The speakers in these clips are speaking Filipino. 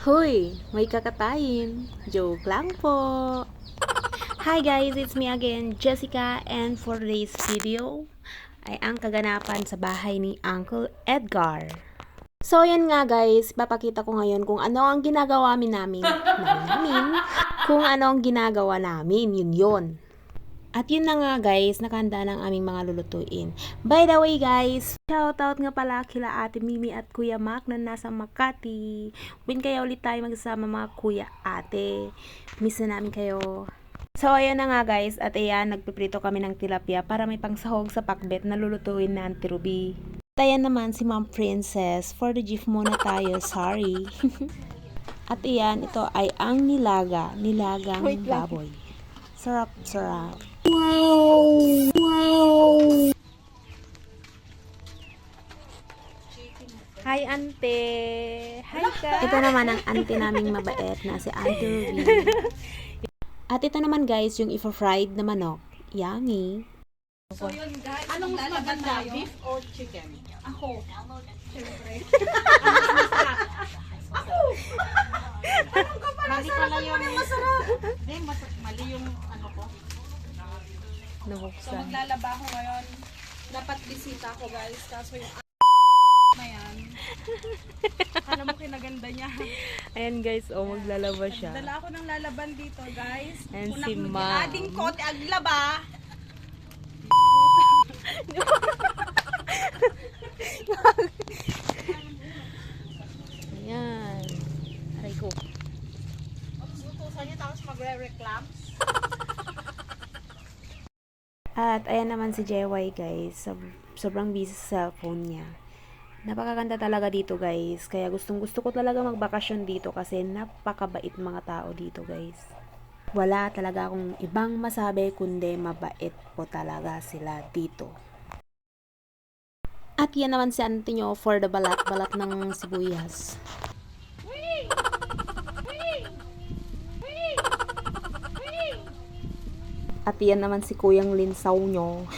Hoy, may kakatayin. Joke lang po. Hi guys, it's me again, Jessica, and for today's video ay ang kaganapan sa bahay ni Uncle Edgar. So yan nga guys, papakita ko ngayon kung ano ang ginagawa namin, kung ano ang ginagawa namin, yun. At yun na nga guys, nakahanda ng aming mga lulutuin. By the way guys, shoutout nga pala kila Ate Mimi at Kuya Mac na nasa Makati. Win kaya ulit tayo magsama mga kuya ate. Miss na namin kayo. So ayan na nga guys, at ayan, nagpiprito kami ng tilapia para may pangsahog sa pakbet na lulutuin na Auntie Ruby. At ayan naman si Ma'am Princess, for the GIF muna tayo, sorry. At ayan, ito ay ang nilagang baboy. Sarap. Hi, ante. Hi, guys. Ito naman ang ante naming mabait na si Auntie Ruby. At ito naman guys, yung ifo-fried na manok. Yummy. So yun guys, anong mas maganda, beef or chicken? Ako. Siyempre. Ako! Anong ka pala sarap mo na masarap? Hindi, mali yung ano ko. So Nabuksan. maglalaba ako ngayon. Dapat bisita ako guys. Kaso yung na yan. Alam mo kinaganda niya. Ayan guys, maglalaba siya. Dala ako ng lalaban dito guys. And Kunak si mo Ma'am. ading kote aglaba. Ayan. Aray ko. Utusan niya tapos magre-reclam. At ayan naman si JY guys. Sobrang busy sa cellphone niya. Napakaganda talaga dito guys. Kaya gustong gusto ko talaga magbakasyon dito kasi napakabait mga tao dito guys. Wala talaga akong ibang masabi kundi mabait po talaga sila dito. At yan naman si auntie nyo for the balat-balat ng sibuyas. At yan naman si Kuyang Linsaw nyo.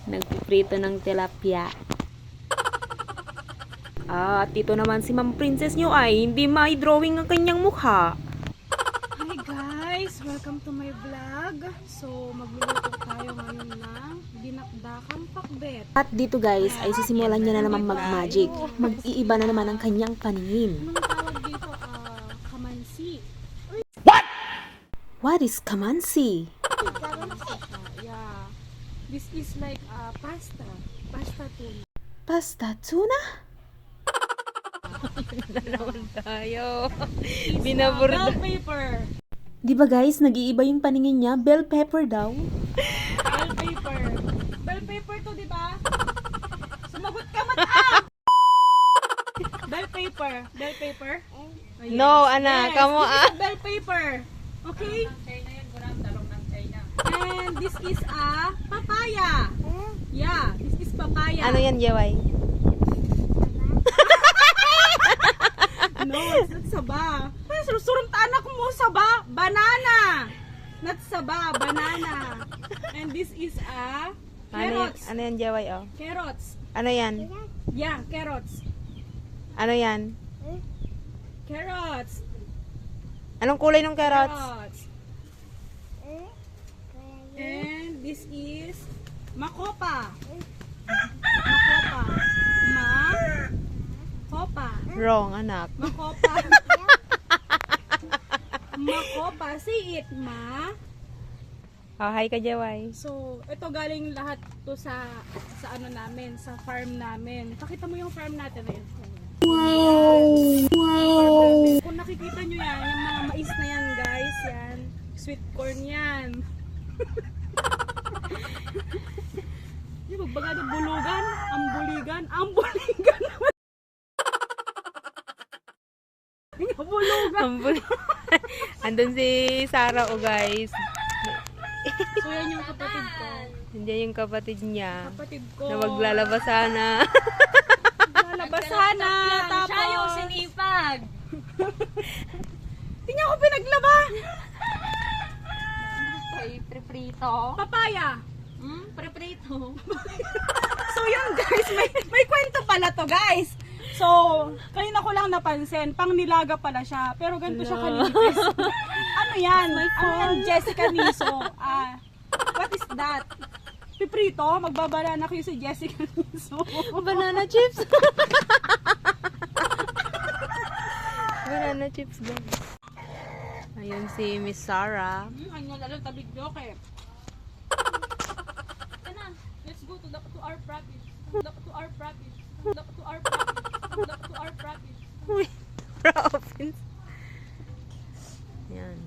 Nagpiprito ng tilapia. At ito naman si Ma'am Princess nyo ay hindi may drawing ang kanyang mukha. Hi guys! Welcome to my vlog. So, magluluto tayo ngayon ng dinakdakang pakbet. At dito guys ay sisimulan niya na naman mag-magic. Mag-iiba na naman ang kanyang paningin. Anong tawag dito? Kamansi. What is kamansi? Yeah. This is like pasta. Pasta tuna. Pasta tuna? Tayo. Binaburda. Bell pepper. Di ba guys, nag-iiba yung paningin niya? Bell pepper daw. Bell pepper. Bell pepper to, di ba? Sumagot ka man Bell pepper. Bell pepper? Oh, yes. No, anak, kamo This is bell pepper. Okay? And this is papaya. Yeah, this is papaya. Ano yan, Jeway? No, it's not saba. Surong anak mo saba, banana. Not saba, banana. And this is carrots. Ano yan, Jeway? Oh? Carrots. Ano yan? Yeah, carrots. Ano yan? Carrots. Anong kulay ng carrots? Carrots. And this is makopa. Makopa. Makopa. Wrong, anak. Makopa. Makopa. Say it, Oh, hi ka, Jeway. So, ito galing lahat to sa ano namin, sa farm namin. Pakita mo yung farm natin na yun. Wow! Kung nakikita nyo yan, yung mga mais na yan guys, yan. Sweet corn yan. Yung magbaga ng bulugan, ambuligan. Bulugan. Andun si Sarah, oh guys. So yan yung kapatid ko. Nandiyan yung kapatid niya. Kapatid ko. Na maglalaba sana. Lalabasana. Tapos. Siya yung sinipag. Hindi niya ako pinaglaba. Preprito. Papaya. Preprito. So yun guys, may kwento pala to guys. So, kanina ko lang napansin, pang nilaga pala siya. Pero ganito siya kanipis. Ano yan? Ano yan, Jessica Niso? What is that? Piprito? Magbabanana kayo si Jessica Niso. Banana chips. Banana chips guys. Ayun si Miss Sarah. Ano lalo tabig joke eh. Let's go to our practice. To our practice. To our practice. To our practice. Uy, province. Yan.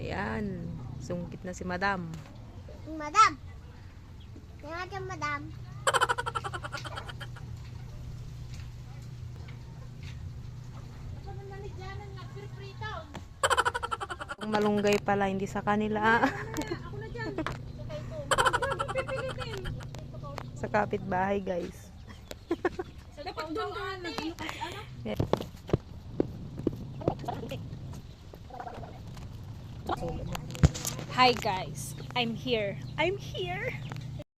Ayan, sungkit na si Madam. Madam. Madam, madam. Ang malunggay pala, hindi sa kanila. Sa kapitbahay guys. Dapat doon ano? Hi guys, I'm here. I'm here.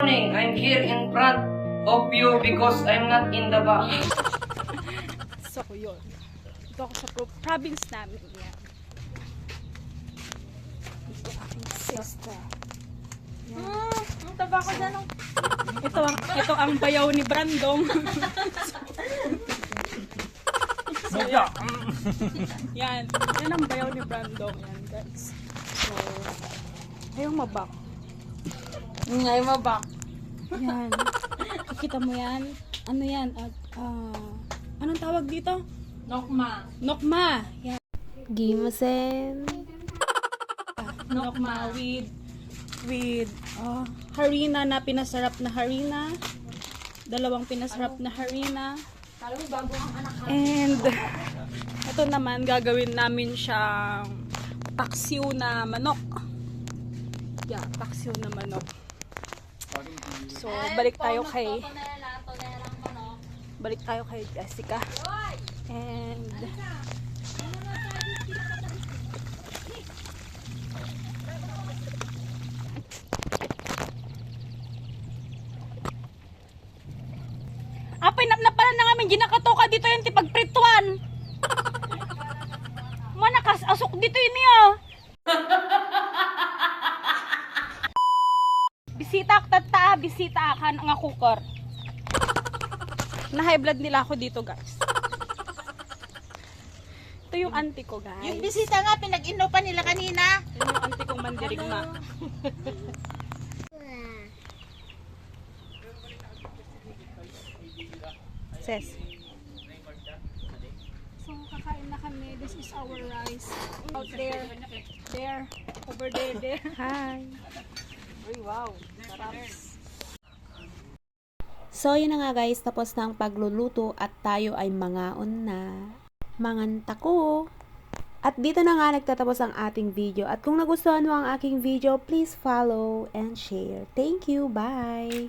Morning, I'm here in front of you because I'm not in the back. So, yun. Ito ako sa province namin. Yan. Ito aking sister. Ang taba ko dyan. Ito ang bayaw ni Brandong. So, yan. Yan ang bayaw ni Brandong. Yan, guys. So, ayong mabak. Ngay mabak. Yan. Kita mo yan? Ano yan? Anong tawag dito? Nokma. Nokma. Yan. Gimasen. Nokma with harina na pinasarap na harina. Dalawang pinasarap na harina. And ito naman gagawin namin siyang paksiw na manok. Yeah, paksiw na manok. So, balik tayo kay Jessica. And pinap na pala na namin ginakatoka dito yung tipagprituan. Manakas asok dito yun niya. Bisita ak tata, bisita akan nga cooker. Na high blood nila ako dito, guys. Ito yung auntie ko, guys. Yung bisita nga, pinag-inupan nila kanina. Yun yung auntie kong mandirigma. Ses. So, kakain na kami. This is our rice. Out there. There. Over there. Hi. Uy, wow. Sarap. So, yun na nga guys, tapos na ang pagluluto at tayo ay mangaon na. Manganta ko. At dito na nga nagtatapos ang ating video. At kung nagustuhan mo ang aking video, please follow and share. Thank you. Bye!